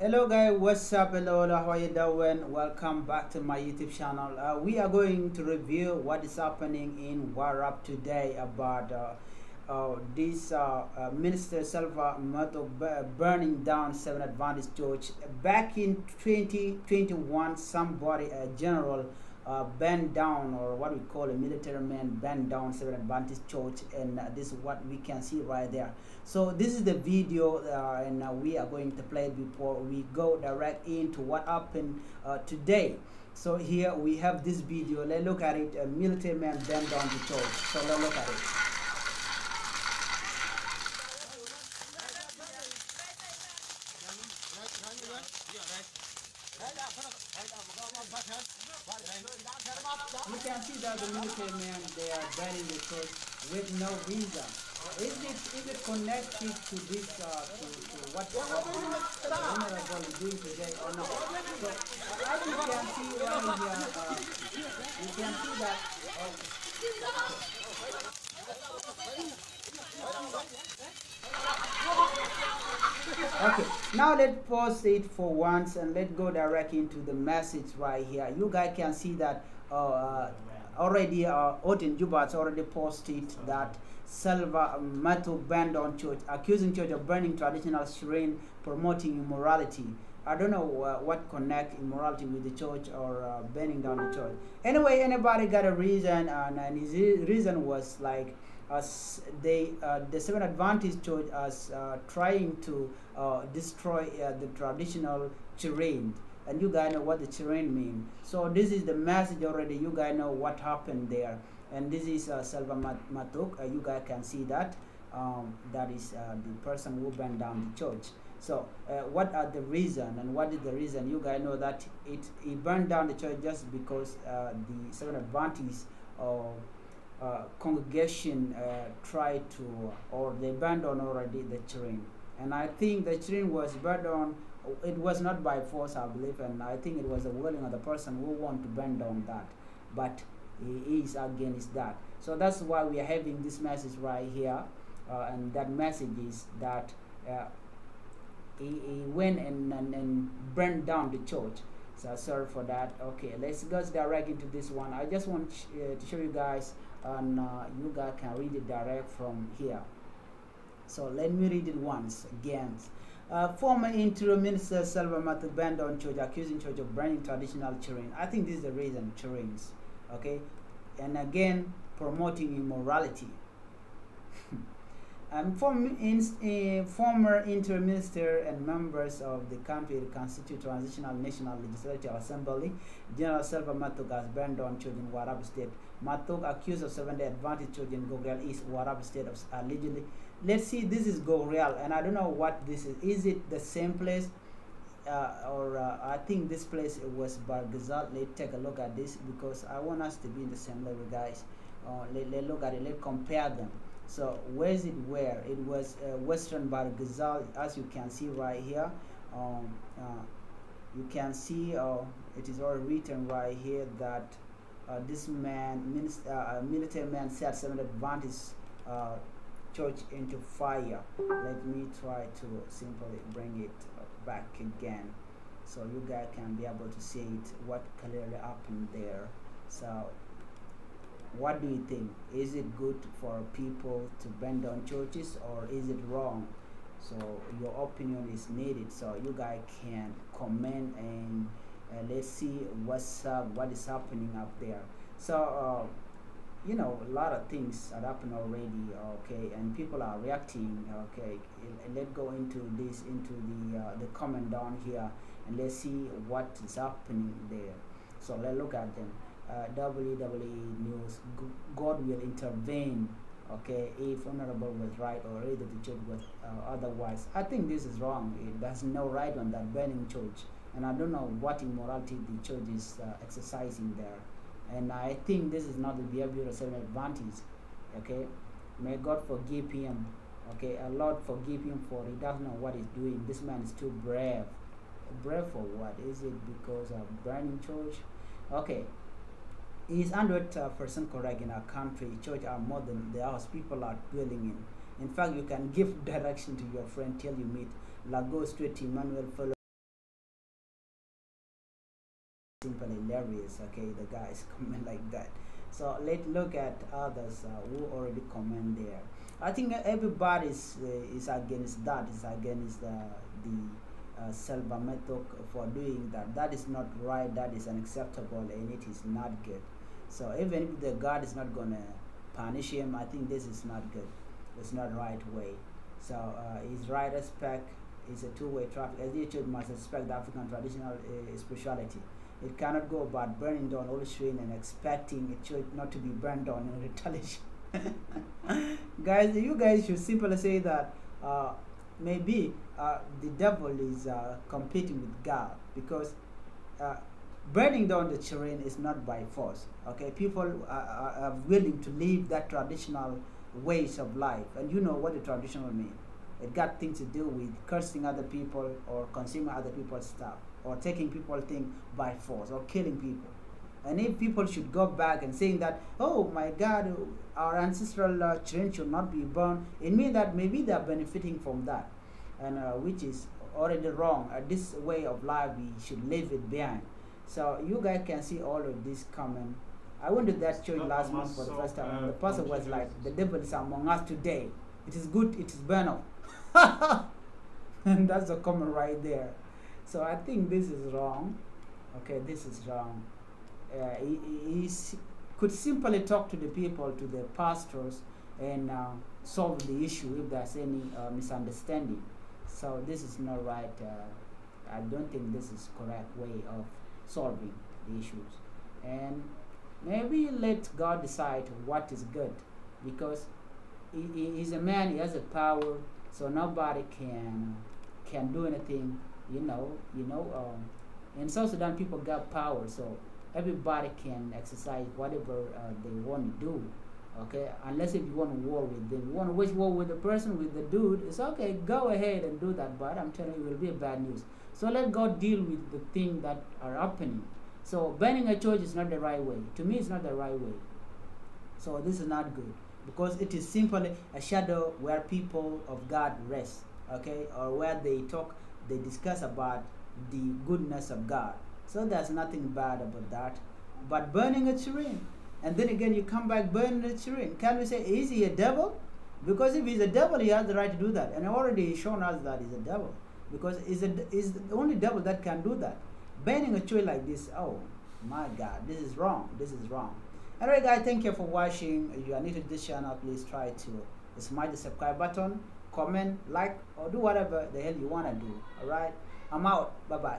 Hello guys, what's up? Hello, how are you doing? Welcome back to my YouTube channel. We are going to review what is happening in Warrap today about this Minister Salva Mathok burning down Seven Adventist Church. Back in 2021, somebody, a general, banned down, or what we call a military man, banned down Seven Adventist Church, and this is what we can see right there. So this is the video, and we are going to play it before we go direct into what happened today. So here we have this video. Let's look at it. A military man banned down the church. So let's look at it. You can see that the military men, they are banning the church with no reason. Is it connected to this to what the honorable is doing today or not? So as you can see right here, you can see that. Okay, now let's pause it for once and let's go directly into the message right here. You guys can see that already Odin Jubat's already posted that Salva Mathok banned on church, accusing church of burning traditional shrine, promoting immorality. I don't know what connect immorality with the church or burning down the church. Anyway, anybody got a reason, and his reason was like the Seven Adventist Church as trying to destroy the traditional terrain, and you guys know what the terrain means. So this is the message already. You guys know what happened there, and this is Salva Mathok. You guys can see that that is the person who burned down the church. So what are the reason, and what is the reason? You guys know that he burned down the church just because the Seven Adventists congregation tried to, or they burned on already the terrain, and I think the terrain was burned on. It was not by force, I believe, and I think it was the willing of the person who want to burn down that, but he is against that. So that's why we are having this message right here, and that message is that he went and burned down the church. So sorry for that. Okay, let's go direct into this one. I just want to show you guys, and you guys can read it direct from here. So let me read it once again. Former Interior Minister Salva Mathok banned on church, accusing church of burning traditional terrain. I think this is the reason, terrains. Okay, and again promoting immorality. Former Interior Minister and members of the country constitute Transitional National Legislative Assembly, General Salva Mathok has banned on church in Warrap State. Mathok accused of Seventh-day Adventist Church in Gogreal East, Warrap State of allegedly. Let's see, this is Gogreal, and I don't know what this is. Is it the same place? Or I think this place was Bargazal. Let's take a look at this because I want us to be in the same level, guys. Let's look at it. Let's compare them. So where is it? Where it was Western Bargazal, as you can see right here. You can see it is all written right here that this man, military man, set Seventh Adventist church into fire. Let me try to simply bring it back again so you guys can be able to see it, what clearly happened there. So what do you think? Is it good for people to burn down churches, or is it wrong? So your opinion is needed, so you guys can comment, and let's see what is happening up there. So you know, a lot of things have happened already, okay, and people are reacting, okay. Let's go into this, into the comment down here, and let's see what is happening there. So let's look at them. WWE News, God will intervene, okay, if honorable was right or either the church was otherwise. I think this is wrong. There's no right on that burning church, and I don't know what immorality the church is exercising there. And I think this is not the behavior of Seventh Adventist. Okay, may God forgive him. Okay, a Lord forgive him, for he doesn't know what he's doing. This man is too brave. Brave for what? Is it because of burning church? Okay, he is 100% correct. In our country, church are more than the house people are dwelling in. In fact, you can give direction to your friend till you meet Lagos Street Emmanuel Fellow. simply hilarious. Okay, the guys comment like that. So let's look at others who already comment there. I think everybody is against that. Is against the Salva Mathok for doing that. That is not right. That is unacceptable, and it is not good. So even if the God is not gonna punish him, I think this is not good. It's not right way. So his right respect is a two-way traffic. As the church must respect the African traditional spirituality. It cannot go about burning down all shrine and expecting a church not to be burned down in retaliation. Guys, you guys should simply say that maybe the devil is competing with God, because burning down the shrine is not by force. Okay, people are willing to leave that traditional ways of life, and you know what the traditional mean. It got things to do with cursing other people or consuming other people's stuff or taking people things by force or killing people. And if people should go back and saying that, oh my God, our ancestral shrine should not be burned, it means that maybe they are benefiting from that, and which is already wrong. This way of life, we should leave it behind. So you guys can see all of this comment. I went to that church last month for the first time, and the pastor was like, the devil is among us today. It is good, it is burn off. And that's the comment right there. So I think this is wrong. Okay, this is wrong. He could simply talk to the people, to the pastors, and solve the issue if there's any misunderstanding. So this is not right. I don't think this is correct way of solving the issues. And maybe let God decide what is good, because he's a man, he has a power, so nobody can do anything. In South Sudan, people got power, so everybody can exercise whatever they want to do. Okay, unless if you want to war with them, you want to wage war with the person, with the dude, it's okay, go ahead and do that, but I'm telling you, it will be a bad news. So let God deal with the things that are happening. So burning a church is not the right way. To me, it's not the right way. So this is not good, because it is simply a shadow where people of God rest, okay, or where they discuss about the goodness of God. So there's nothing bad about that. But burning a shrine, and then again you come back burning a shrine, can we say, is he a devil? Because if he's a devil, he has the right to do that, and already shown us that he's a devil, because he's the only devil that can do that. Burning a tree like this, oh my God, this is wrong. This is wrong. Alright guys, thank you for watching. If you are new to this channel, please try to smash the subscribe button, comment, like, or do whatever the hell you want to do. Alright, I'm out. Bye bye.